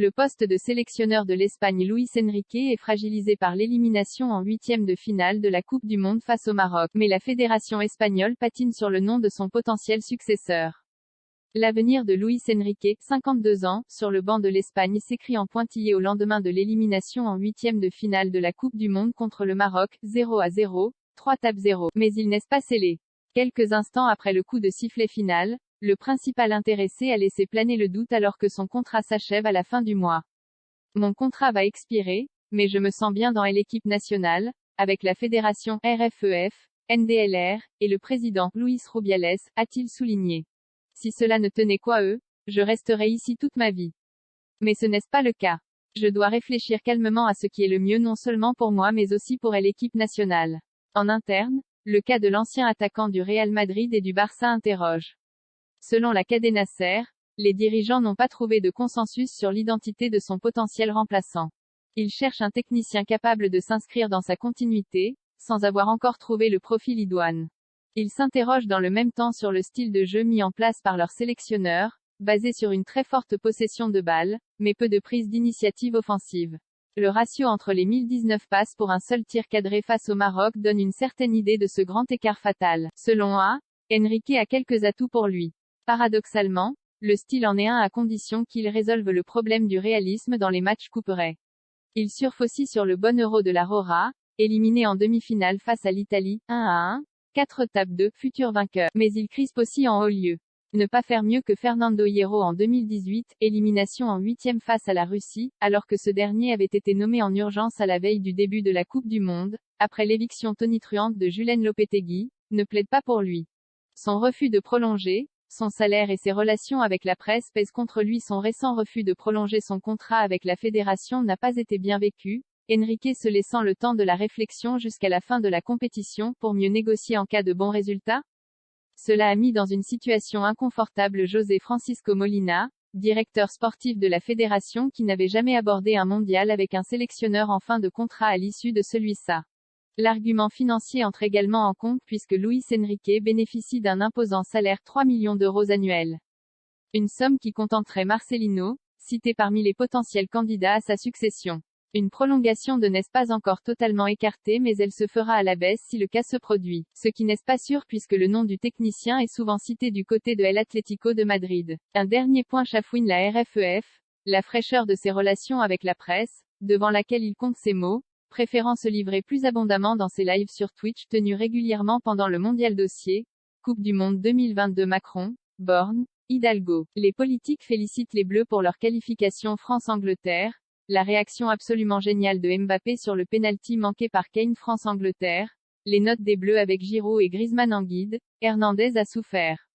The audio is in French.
Le poste de sélectionneur de l'Espagne Luis Enrique est fragilisé par l'élimination en huitième de finale de la Coupe du Monde face au Maroc, mais la fédération espagnole patine sur le nom de son potentiel successeur. L'avenir de Luis Enrique, 52 ans, sur le banc de l'Espagne s'écrit en pointillé au lendemain de l'élimination en huitième de finale de la Coupe du Monde contre le Maroc, 0-0, 3-0, mais il n'est pas scellé. Quelques instants après le coup de sifflet final, le principal intéressé a laissé planer le doute alors que son contrat s'achève à la fin du mois. Mon contrat va expirer, mais je me sens bien dans l'équipe nationale, avec la fédération RFEF, NDLR, et le président Luis Rubiales, a-t-il souligné. Si cela ne tenait qu'à eux, je resterai ici toute ma vie. Mais ce n'est pas le cas. Je dois réfléchir calmement à ce qui est le mieux non seulement pour moi mais aussi pour l'équipe nationale. En interne, le cas de l'ancien attaquant du Real Madrid et du Barça interroge. Selon la Cadena SER, les dirigeants n'ont pas trouvé de consensus sur l'identité de son potentiel remplaçant. Ils cherchent un technicien capable de s'inscrire dans sa continuité, sans avoir encore trouvé le profil idoine. Ils s'interrogent dans le même temps sur le style de jeu mis en place par leur sélectionneur, basé sur une très forte possession de balles, mais peu de prise d'initiative offensive. Le ratio entre les 1019 passes pour un seul tir cadré face au Maroc donne une certaine idée de ce grand écart fatal. Selon A, Enrique a quelques atouts pour lui. Paradoxalement, le style en est un à condition qu'il résolve le problème du réalisme dans les matchs couperets. Il surfe aussi sur le bon Euro de la Rora, éliminé en demi-finale face à l'Italie, 1-1, 4-2, futur vainqueur, mais il crispe aussi en haut lieu. Ne pas faire mieux que Fernando Hierro en 2018, élimination en huitième face à la Russie, alors que ce dernier avait été nommé en urgence à la veille du début de la Coupe du Monde, après l'éviction tonitruante de Julen Lopetegui, ne plaide pas pour lui. Son refus de prolonger, son salaire et ses relations avec la presse pèsent contre lui. Son récent refus de prolonger son contrat avec la fédération n'a pas été bien vécu, Enrique se laissant le temps de la réflexion jusqu'à la fin de la compétition pour mieux négocier en cas de bons résultats. Cela a mis dans une situation inconfortable José Francisco Molina, directeur sportif de la fédération qui n'avait jamais abordé un mondial avec un sélectionneur en fin de contrat à l'issue de celui-ci. L'argument financier entre également en compte puisque Luis Enrique bénéficie d'un imposant salaire 3 millions d'euros annuels. Une somme qui contenterait Marcelino, cité parmi les potentiels candidats à sa succession. Une prolongation n'est pas encore totalement écartée mais elle se fera à la baisse si le cas se produit. Ce qui n'est pas sûr puisque le nom du technicien est souvent cité du côté de El Atlético de Madrid. Un dernier point chafouine la RFEF, la fraîcheur de ses relations avec la presse, devant laquelle il compte ses mots, préférant se livrer plus abondamment dans ses lives sur Twitch tenus régulièrement pendant le Mondial dossier, Coupe du Monde 2022 Macron, Borne, Hidalgo. Les politiques félicitent les Bleus pour leur qualification France-Angleterre. La réaction absolument géniale de Mbappé sur le penalty manqué par Kane France-Angleterre. Les notes des Bleus avec Giroud et Griezmann en guide. Hernandez a souffert.